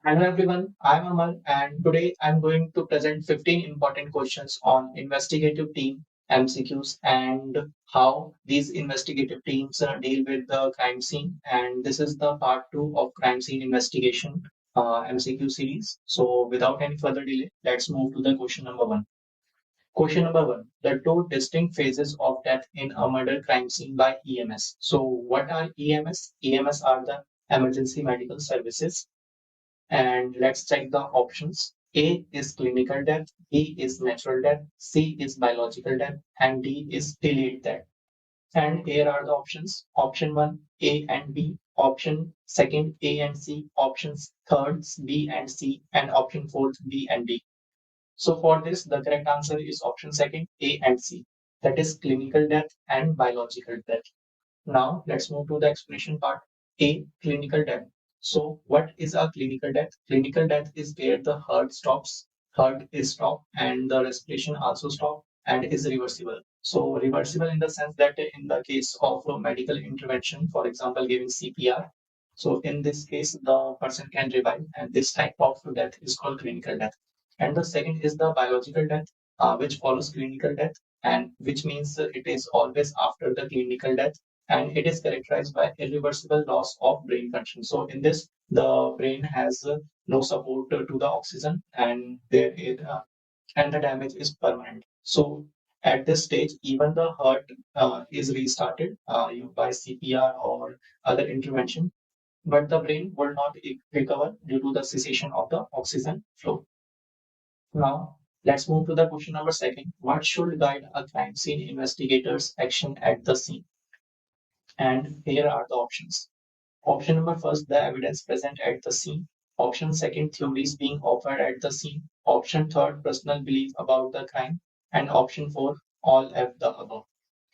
Hello everyone, I'm Amal and today I'm going to present 15 important questions on investigative team MCQs and how these investigative teams deal with the crime scene. And this is the part 2 of crime scene investigation MCQ series. So without any further delay, let's move to the question number 1. Question number 1. The two distinct phases of death in a murder crime scene by EMS. So what are EMS? EMS are the emergency medical services, and let's check the options. A is clinical death, B is natural death, C is biological death, and D is delayed death. And here are the options. Option 1, A and B. Option second, A and C. Options third, B and C. And option fourth, B and D. So for this, the correct answer is option second, A and C. That is clinical death and biological death. Now let's move to the explanation part. A, clinical death. So what is a clinical death? Clinical death is where the heart is stopped and the respiration also stopped and is reversible. So reversible in the sense that in the case of a medical intervention, for example, giving CPR, so in this case, the person can revive, and this type of death is called clinical death. And the second is the biological death, which follows clinical death, and which means it is always after the clinical death, and it is characterized by irreversible loss of brain function. So in this, the brain has no support to the oxygen, and and the damage is permanent. So at this stage, even the heart is restarted by CPR or other intervention, but the brain will not recover due to the cessation of the oxygen flow. Now, let's move to the question number second. What should guide a crime scene investigator's action at the scene? And here are the options. Option number first, the evidence present at the scene. Option second, theories being offered at the scene. Option third, personal belief about the crime. And option four, all of the above.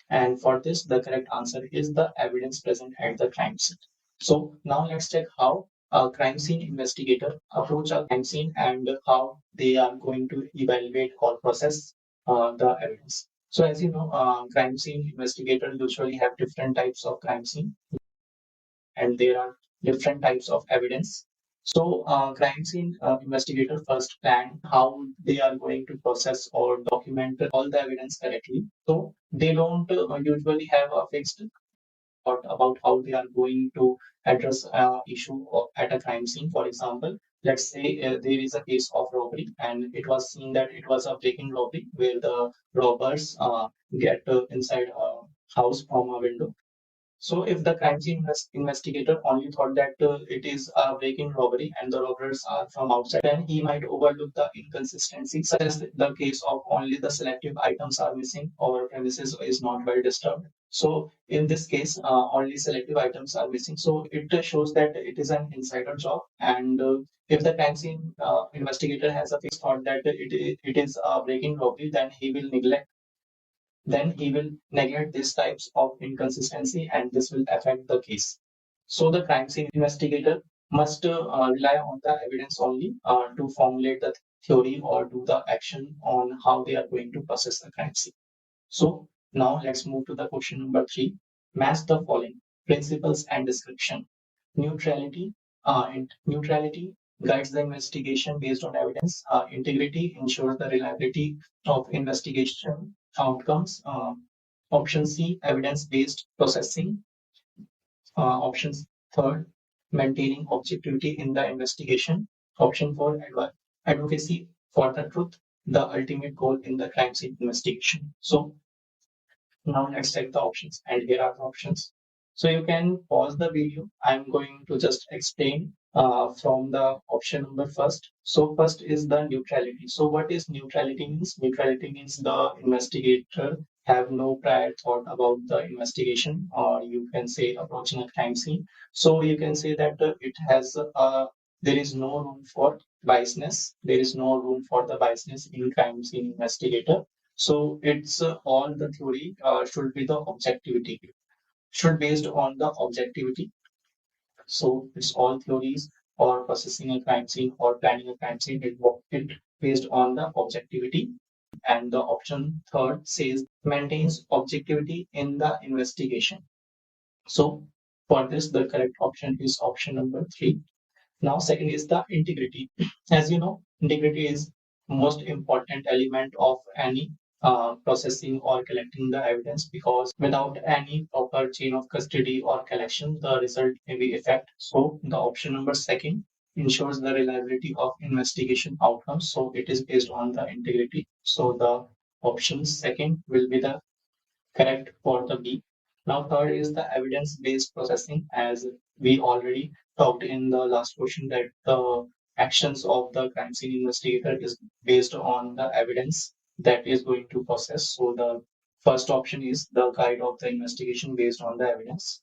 And for this, the correct answer is the evidence present at the crime scene. So now let's check how a crime scene investigator approach a crime scene and how they are going to evaluate or process the evidence. So as you know, crime scene investigators usually have different types of crime scene, and there are different types of evidence. So, crime scene investigator first plan how they are going to process or document all the evidence correctly. So, they don't usually have a fixed thought about how they are going to address issue at a crime scene. For example, let's say there is a case of robbery, and it was seen that it was a break-in robbery where the robbers get inside a house from a window. So if the crime scene investigator only thought that it is a break-in robbery and the robbers are from outside, then he might overlook the inconsistency, such as the case of only the selective items are missing or premises is not well disturbed. So in this case, only selective items are missing. So it shows that it is an insider job. And if the crime scene investigator has a fixed thought that it is a break-in robbery, then he will neglect these types of inconsistency and this will affect the case. So the crime scene investigator must rely on the evidence only to formulate the theory or do the action on how they are going to process the crime scene. So now let's move to the question number 3. Match the following principles and description. Neutrality. Neutrality guides the investigation based on evidence. Integrity ensures the reliability of investigation outcomes. Option C, evidence-based processing. Options third, maintaining objectivity in the investigation. Option four, advocacy for the truth, the ultimate goal in the crime scene investigation. So now let's check the options, and here are the options. So you can pause the video. I'm going to just explain from the option number first. So first is the neutrality. So what is neutrality means? Neutrality means the investigator have no prior thought about the investigation, or you can say approaching a crime scene. So you can say that it has there is no room for biasness. There is no room for the biasness in crime scene investigator. So it's all the theory should be the objectivity, should based on the objectivity. So it's all theories or processing a crime scene or planning a crime scene. It based on the objectivity. And the option third says maintains objectivity in the investigation. So for this, the correct option is option number 3. Now, second is the integrity. As you know, integrity is most important element of any processing or collecting the evidence, because without any proper chain of custody or collection, the result may be effect. So the option number second ensures the reliability of investigation outcomes. So it is based on the integrity. So the option second will be the correct for the B. Now, third is the evidence-based processing, as we already talked in the last question that the actions of the crime scene investigator is based on the evidence that is going to process. So the first option is the guide of the investigation based on the evidence.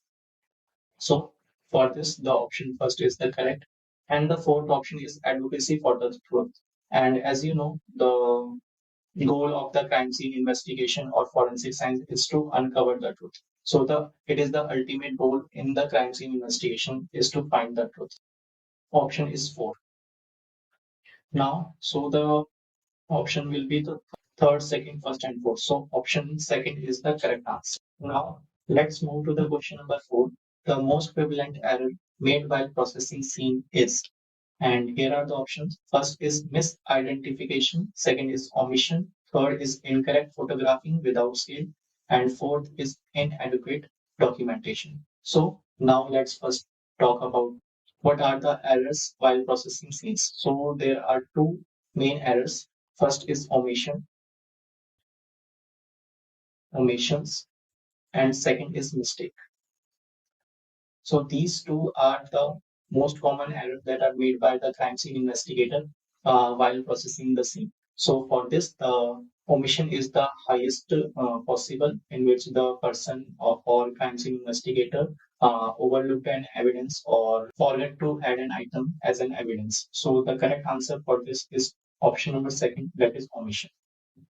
So for this, the option first is the correct. And the fourth option is advocacy for the truth. And as you know, the goal of the crime scene investigation or forensic science is to uncover the truth. So it is the ultimate goal in the crime scene investigation is to find the truth. Option is four. Now, so the option will be the third, second, first, and fourth. So option second is the correct answer. Now, let's move to the question number four. The most prevalent error made while processing scene is, and here are the options. First is misidentification, second is omission, third is incorrect photographing without scale, and fourth is inadequate documentation. So now let's first talk about what are the errors while processing scenes. So there are two main errors. First is omissions, and second is mistake. So these two are the most common errors that are made by the crime scene investigator while processing the scene. So for this, the omission is the highest possible, in which the person or crime scene investigator overlooked an evidence or forget to add an item as an evidence. So the correct answer for this is option number second, that is omission.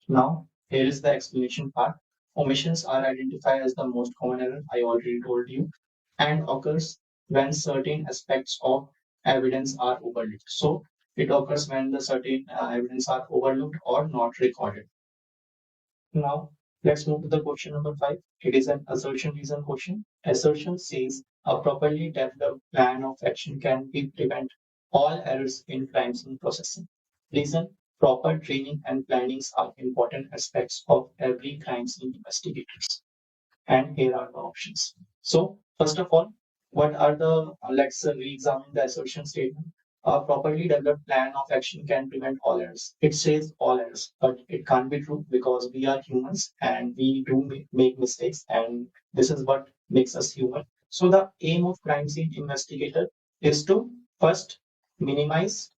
Now, here is the explanation part. Omissions are identified as the most common error, I already told you, and occurs when certain aspects of evidence are overlooked. So, it occurs when the certain evidence are overlooked or not recorded. Now, let's move to the question number five. It is an assertion reason question. Assertion says a properly developed plan of action can be prevent all errors in crime scene processing. Reason: proper training and plannings are important aspects of every crime scene investigators. And here are the options. So, first of all, what are the, let's re-examine the assertion statement. A properly developed plan of action can prevent all errors. It says all errors, but it can't be true because we are humans and we do make mistakes, and this is what makes us human. So, the aim of crime scene investigator is to first minimize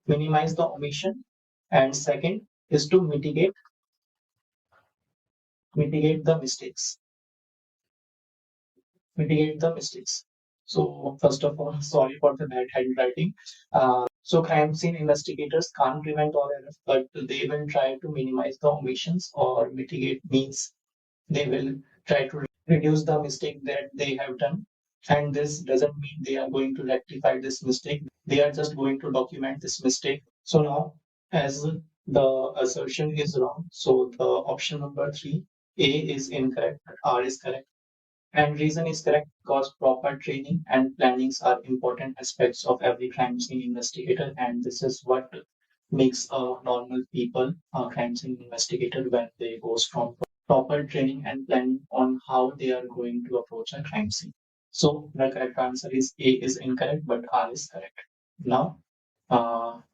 minimize the omission, and second is to mitigate the mistakes mitigate the mistakes. So first of all, sorry for the bad handwriting. So crime scene investigators can't prevent all errors, but they will try to minimize the omissions, or mitigate means they will try to reduce the mistake that they have done. And this doesn't mean they are going to rectify this mistake. They are just going to document this mistake. So now, as the assertion is wrong, so the option number three, A is incorrect, but R is correct. And reason is correct because proper training and plannings are important aspects of every crime scene investigator, and this is what makes a normal people a crime scene investigator when they go from proper training and planning on how they are going to approach a crime scene. So the correct answer is A is incorrect, but R is correct. Now,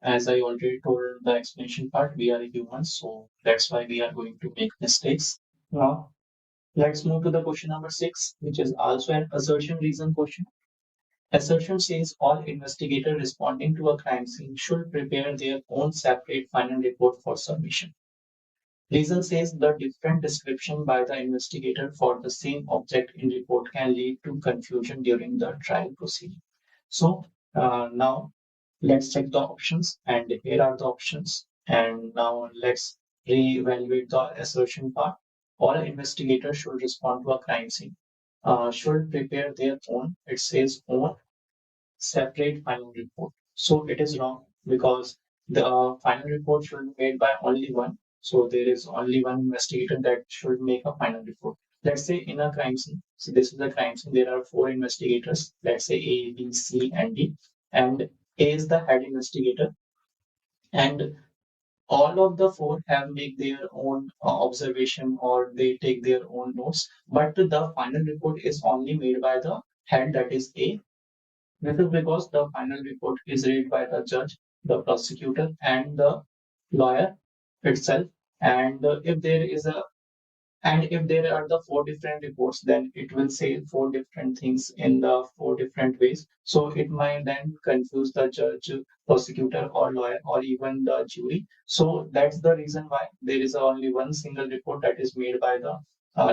as I already told the explanation part, we are humans, so that's why we are going to make mistakes. Now, let's move to the question number six, which is also an assertion reason question. Assertion says all investigators responding to a crime scene should prepare their own separate final report for submission. Reason says the different description by the investigator for the same object in report can lead to confusion during the trial proceeding. So now let's check the options, and here are the options. And now let's re-evaluate the assertion part. All investigators should respond to a crime scene. Should prepare their own, it says own separate final report. So it is wrong because the final report should be made by only one. So there is only one investigator that should make a final report. Let's say in a crime scene, so this is a crime scene, there are four investigators, let's say A, B, C, and D. and A is the head investigator. And all of the four have make their own observation or they take their own notes, but the final report is only made by the head, that is A. This is because the final report is read by the judge, the prosecutor, and the lawyer itself. And if there are the four different reports, then it will say four different things in the four different ways. So it might then confuse the judge, prosecutor, or lawyer, or even the jury. So that's the reason why there is only one single report that is made by the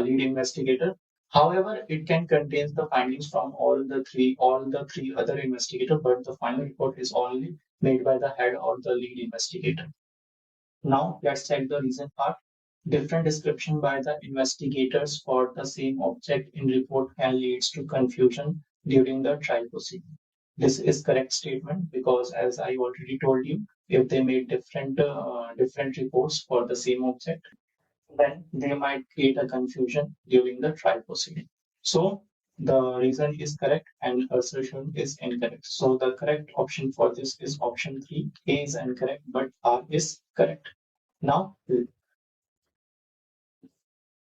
lead investigator. However, it can contain the findings from all the three other investigators, but the final report is only made by the head or the lead investigator. Now let's check the reason part. Different description by the investigators for the same object in report can lead to confusion during the trial proceeding. This is correct statement because, as I already told you, if they made different reports for the same object, then they might create a confusion during the trial proceeding. So the reason is correct and assertion is incorrect. So the correct option for this is option 3. A is incorrect, but R is correct. Now,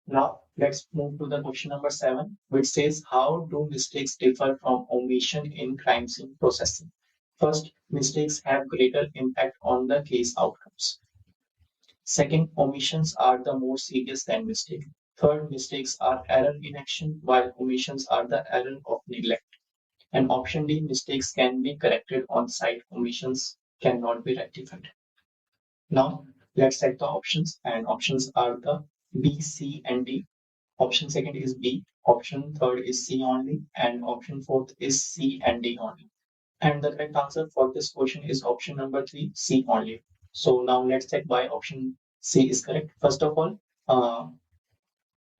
now let's move to the question number 7, which says, how do mistakes differ from omission in crime scene processing? First, mistakes have greater impact on the case outcomes. Second, omissions are the more serious than mistake. Third, mistakes are error in action, while omissions are the error of neglect. And option D, mistakes can be corrected on site, omissions cannot be rectified. Now, let's check the options, and options are the B, C, and D. Option second is B, option third is C only, and option fourth is C and D only. And the correct answer for this question is option number 3, C only. So now let's check why option C is correct. First of all, uh,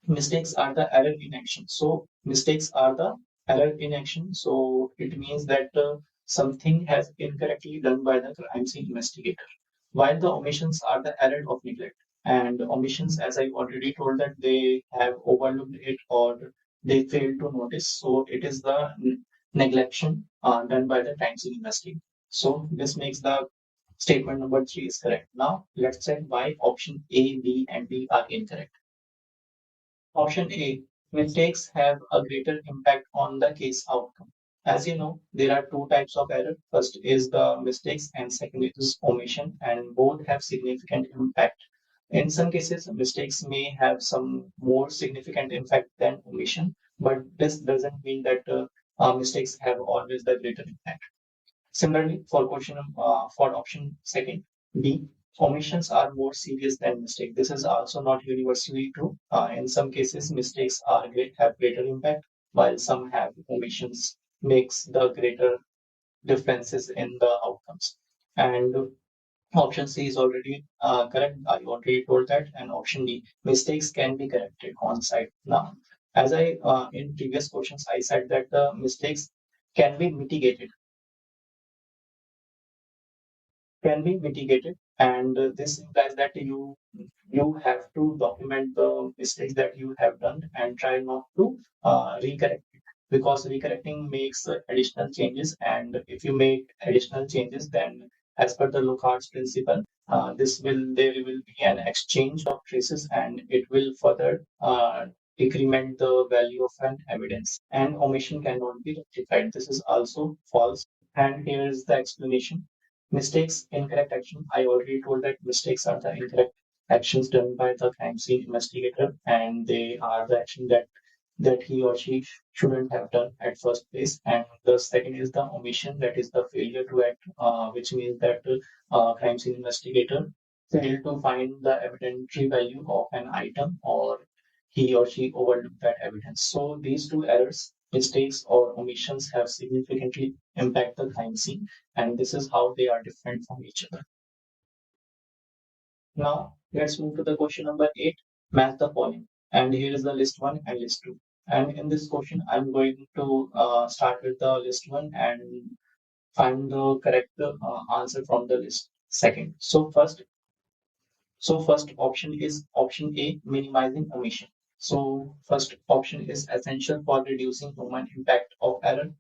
mistakes are the error in action. So mistakes are the error in action. So it means that something has incorrectly done by the crime scene investigator. While the omissions are the error of neglect. And omissions, as I already told, that they have overlooked it or they failed to notice. So it is the neglection done by the crime scene investigator. So this makes the statement number 3 is correct. Now let's check why option A, B, and D are incorrect. Option A, mistakes have a greater impact on the case outcome. As you know, there are two types of error. First is the mistakes and second is omission, and both have significant impact. In some cases, mistakes may have some more significant impact than omission, but this doesn't mean that mistakes have always the greater impact. Similarly, for option second, B, omissions are more serious than mistake. This is also not universally true. In some cases, mistakes have greater impact, while some have omissions makes the greater differences in the outcomes. And option C is already correct. I already told that. And option D, mistakes can be corrected on site. Now, as I in previous questions, I said that the mistakes can be mitigated and this implies that you have to document the mistakes that you have done and try not to recorrect it, because recorrecting makes additional changes, and if you make additional changes, then as per the Lockhart's principle, there will be an exchange of traces and it will further decrement the value of an evidence, and omission cannot be rectified. This is also false, and here is the explanation. Mistakes, incorrect action. I already told that mistakes are the incorrect actions done by the crime scene investigator, and they are the action that he or she shouldn't have done at first place. And the second is the omission, that is the failure to act, which means that crime scene investigator failed to find the evidentiary value of an item, or he or she overlooked that evidence. So these two errors, mistakes or omissions, have significantly impact the crime scene, and this is how they are different from each other. Now let's move to the question number 8. Match the following. And here is the list 1 and list 2. And in this question, I'm going to start with the list 1 and find the correct answer from the list second. So first option is option A, minimizing omission. So first option is essential for reducing human impact of error.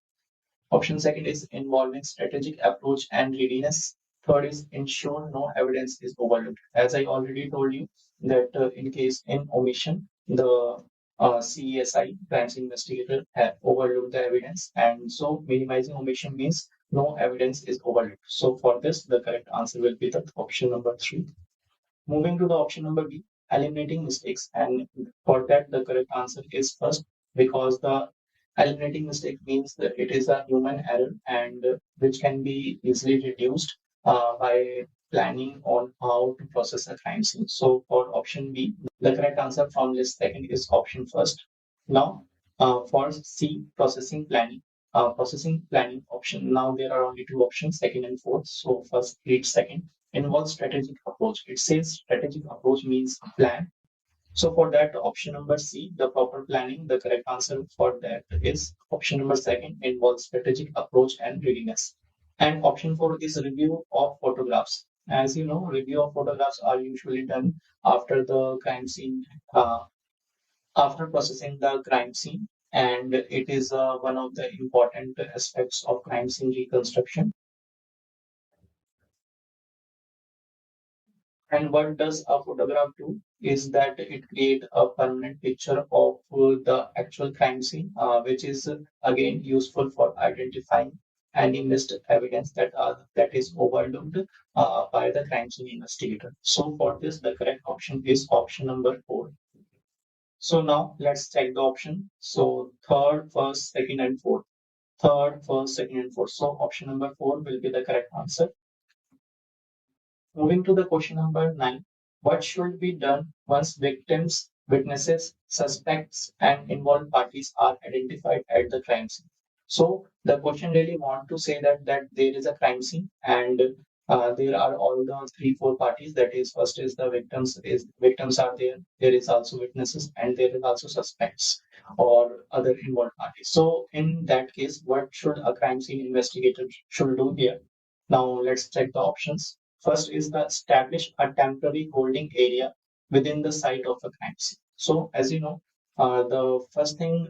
Option second is involving strategic approach and readiness. Third is ensure no evidence is overlooked. As I already told you that in case in omission, the CESI, crimes investigator, have overlooked the evidence, and so minimizing omission means no evidence is overlooked. So for this, the correct answer will be the option number 3. Moving to the option number B, eliminating mistakes. And for that, the correct answer is first, because the eliminating mistake means that it is a human error and which can be easily reduced by planning on how to process a crime scene. So for option B, the correct answer from this second is option first. Now, for C, processing planning option. Now there are only two options, second and fourth. So first, read second. Involves strategic approach. It says strategic approach means plan. So for that, option number C, the proper planning, the correct answer for that is option number second, involves strategic approach and readiness. And option four is review of photographs. As you know, review of photographs are usually done after the crime scene, after processing the crime scene, and it is one of the important aspects of crime scene reconstruction. And what does a photograph do is that it creates a permanent picture of the actual crime scene, which is again useful for identifying any missed evidence that is overlooked by the crime scene investigator. So for this, the correct option is option number 4. So now let's check the option. So third, first, second, and fourth. Third, first, second, and fourth. So option number 4 will be the correct answer. Moving to the question number 9, what should be done once victims, witnesses, suspects, and involved parties are identified at the crime scene? So the question really want to say that there is a crime scene and there are all the three, four parties. That is, first is the victims are there. There is also witnesses and there is also suspects or other involved parties. So in that case, what should a crime scene investigator should do here? Now let's check the options. First is the establish a temporary holding area within the site of a crime scene. So as you know, the first thing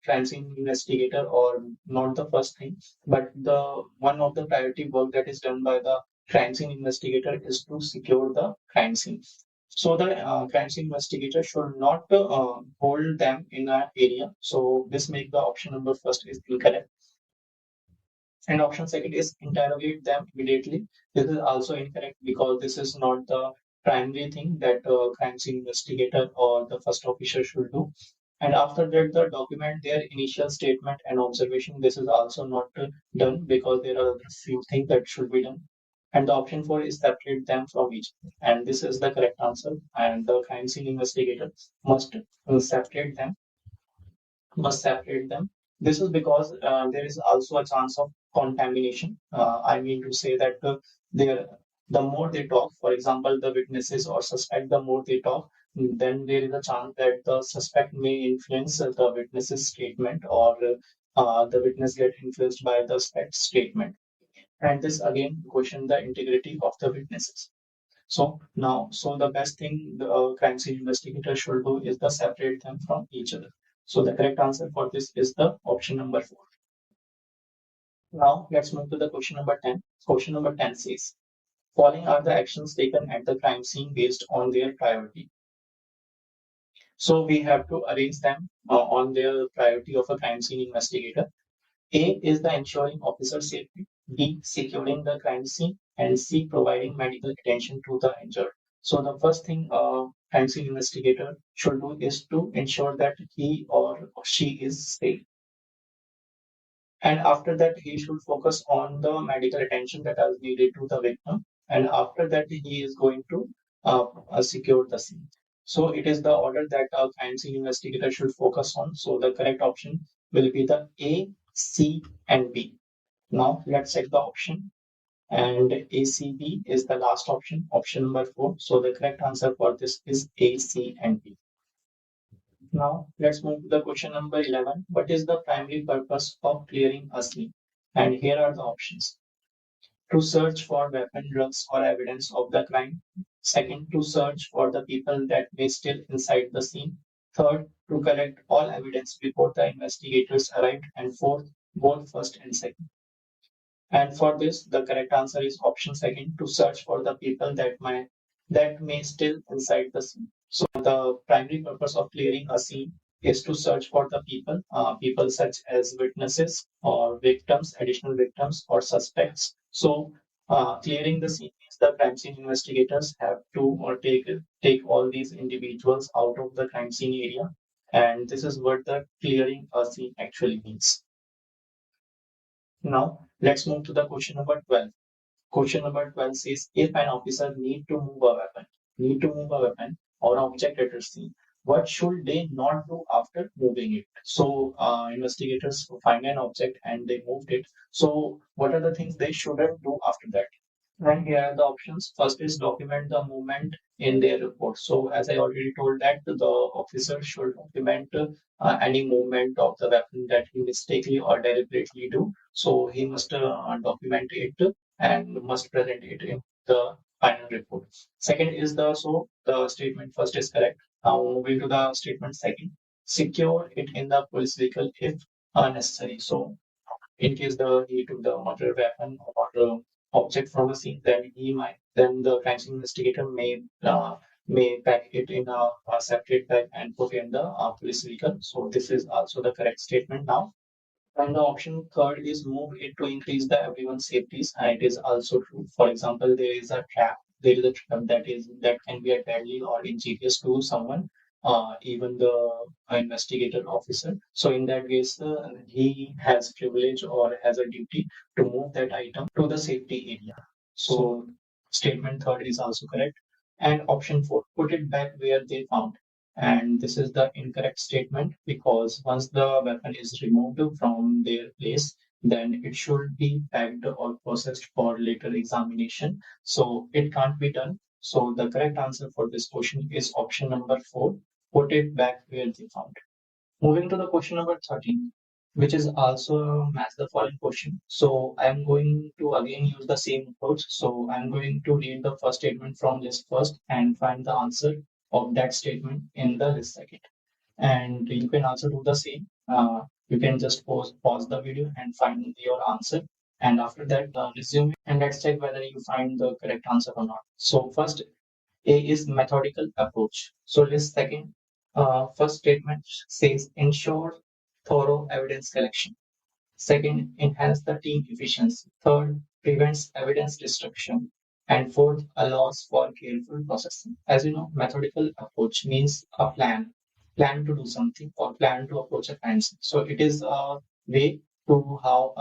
crime scene investigator, or not the first thing, but the one of the priority work that is done by the crime scene investigator is to secure the crime scene. So the crime scene investigator should not hold them in an area. So this make the option number first is incorrect. And option second is interrogate them immediately. This is also incorrect because this is not the primary thing that crime scene investigator or the first officer should do. And after that, the document their initial statement and observation. This is also not done because there are other few things that should be done. And the option 4 is separate them from each other. And this is the correct answer. And the crime scene investigator must separate them must separate them. This is because there is also a chance of contamination. I mean to say that the more they talk, for example, the witnesses or suspect, the more they talk, then there is a chance that the suspect may influence the witness's statement, or the witness get influenced by the suspect's statement. And this again question the integrity of the witnesses. So the best thing the crime scene investigator should do is to separate them from each other. So the correct answer for this is the option number 4. Now let's move to the question number 10. Question number 10 says, following are the actions taken at the crime scene based on their priority. So we have to arrange them on their priority of a crime scene investigator. A is the ensuring officer safety, B securing the crime scene, and C providing medical attention to the injured. So the first thing a crime scene investigator should do is to ensure that he or she is safe. And after that, he should focus on the medical attention that is needed to the victim. And after that, he is going to secure the scene. So it is the order that a crime scene investigator should focus on. So the correct option will be the A, C, and B. Now let's check the option. And ACB is the last option, option number 4. So the correct answer for this is A, C, and B. Now let's move to the question number 11. What is the primary purpose of clearing a scene? And here are the options. To search for weapon, drugs, or evidence of the crime. Second, to search for the people that may still inside the scene. Third, to collect all evidence before the investigators arrived. And fourth, both first and second. And for this, the correct answer is option second, to search for the people that may still inside the scene. So the primary purpose of clearing a scene is to search for the people such as witnesses or victims, additional victims or suspects. So clearing the scene means the crime scene investigators have to or take all these individuals out of the crime scene area, and this is what the clearing a scene actually means. Now, let's move to the question number 12. Question number 12 says, if an officer need to move a weapon or object at a scene, what should they not do after moving it? So, investigators find an object and they moved it. So, what are the things they shouldn't do after that? And here are the options. First is document the movement in their report. So as I already told that the officer should document any movement of the weapon that he mistakenly or deliberately do. So he must document it and must present it in the final report. Second is the statement first is correct. Now moving to the statement second, secure it in the police vehicle if necessary. So in case he took the murder weapon or object from a scene, then the crime scene investigator may pack it in a separate bag and put it in the police vehicle. So this is also the correct statement now. And the option third is move it to increase the everyone's safeties. And it is also true. For example, there is a trap that can be a deadly or injurious to someone, even the investigator officer. So in that case, he has privilege or has a duty to move that item to the safety area. So statement third is also correct. And option four, put it back where they found. And this is the incorrect statement, because once the weapon is removed from their place, then it should be packed or processed for later examination. So it can't be done. So the correct answer for this question is option number four, put it back where they found. Moving to the question number 13, which is also match the following question. So I'm going to again use the same approach. So I'm going to read the first statement from list first and find the answer of that statement in the list second. And you can also do the same. You can just pause the video and find your answer. And after that, resume it and let's check whether you find the correct answer or not. So first, A is methodical approach. So list second, first statement says ensure thorough evidence collection. Second, enhance the team efficiency. Third, prevents evidence destruction. And fourth, allows for careful processing. As you know, methodical approach means a plan to do something or plan to approach a crime scene. So it is a way to how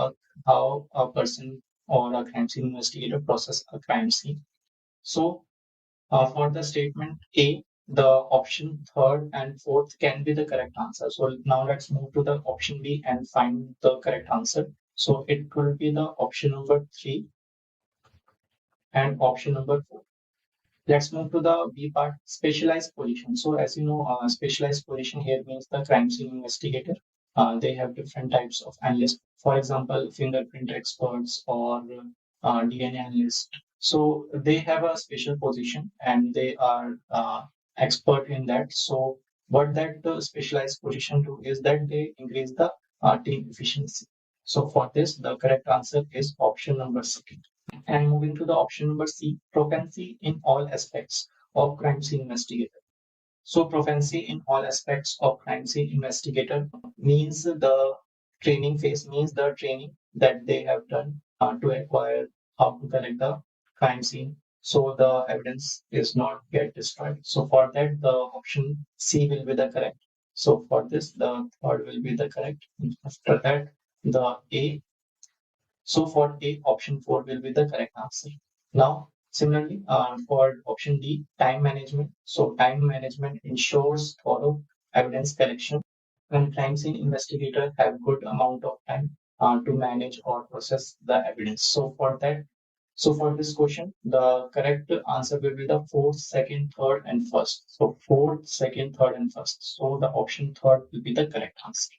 a person or a crime scene investigator process a crime scene. So for the statement A, the option third and fourth can be the correct answer. So now let's move to the option B and find the correct answer. So it will be the option number three and option number four. Let's move to the B part, specialized position. So as you know, specialized position here means the crime scene investigator. They have different types of analysts. For example, fingerprint experts or DNA analyst. So they have a special position and they are expert in that. So what that specialized position do is that they increase the team efficiency. So for this, the correct answer is option number second. And moving to the option number C, proficiency in all aspects of crime scene investigator. So proficiency in all aspects of crime scene investigator means the training phase, means the training that they have done to acquire how to collect the crime scene so the evidence is not get destroyed. So for that, the option C will be the correct. So for this, the third will be the correct. After that, the A, so for A, option 4 will be the correct answer. Now, similarly, for option D, time management. So time management ensures thorough evidence collection, and crime scene investigators have good amount of time to manage or process the evidence. So for this question, the correct answer will be the fourth, second, third, and first. So fourth, second, third, and first. So the option third will be the correct answer.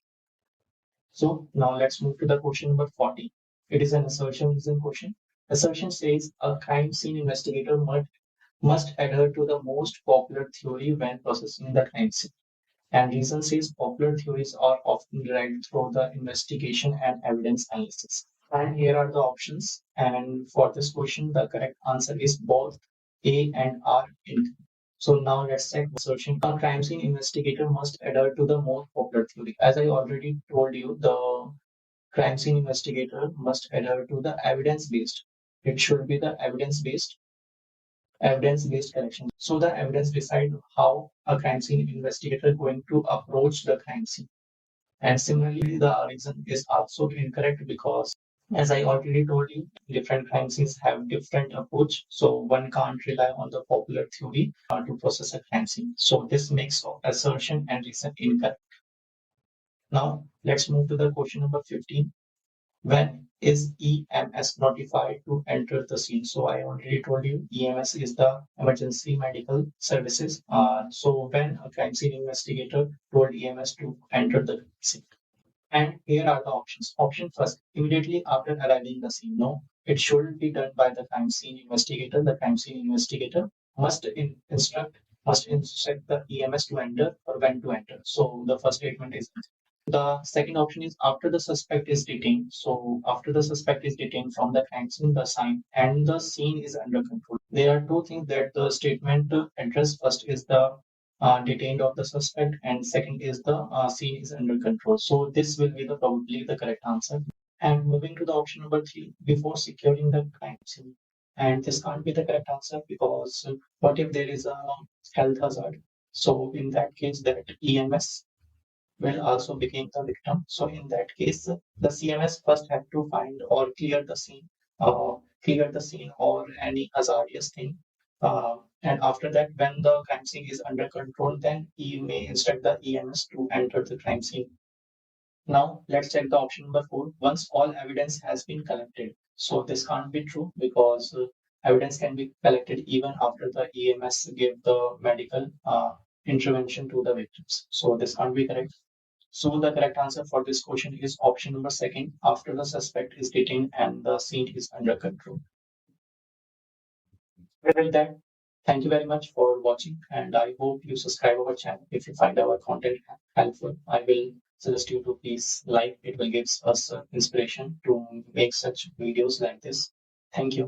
So now let's move to the question number 40. It is an assertion reason question. Assertion says a crime scene investigator must adhere to the most popular theory when processing the crime scene. And reason says popular theories are often derived through the investigation and evidence analysis. And here are the options. And for this question, the correct answer is both A and R incorrect. So now let's check assertion. A crime scene investigator must adhere to the most popular theory. As I already told you, the crime scene investigator must adhere to the evidence-based. It should be the evidence-based collection. So the evidence decide how a crime scene investigator is going to approach the crime scene. And similarly, the reason is also incorrect because, as I already told you, different crime scenes have different approach. So one can't rely on the popular theory to process a crime scene. So this makes assertion and reason incorrect. Now let's move to the question number 15. When is EMS notified to enter the scene? So I already told you EMS is the emergency medical services. So when a crime scene investigator told EMS to enter the scene. And here are the options. Option first, immediately after arriving the scene. No, it should be done by the crime scene investigator. The crime scene investigator must instruct the EMS to enter or when to enter. So the first statement is the second option is after the suspect is detained. So after the suspect is detained from the crime scene, the sign and the scene is under control. There are two things that the statement address. First is the detained of the suspect, and second is the scene is under control. So this will be the probably the correct answer. And moving to the option number 3, before securing the crime scene. And this can't be the correct answer because what if there is a health hazard? So in that case, that EMS will also become the victim. So in that case, the CMS first have to find or clear the scene or any hazardous thing. And after that, when the crime scene is under control, then he may instruct the EMS to enter the crime scene. Now let's check the option number 4. Once all evidence has been collected. So this can't be true because evidence can be collected even after the EMS give the medical intervention to the victims. So this can't be correct. So the correct answer for this question is option number second, after the suspect is detained and the scene is under control. With that, thank you very much for watching and I hope you subscribe our channel. If you find our content helpful, I will suggest you to please like. It will give us inspiration to make such videos like this. Thank you.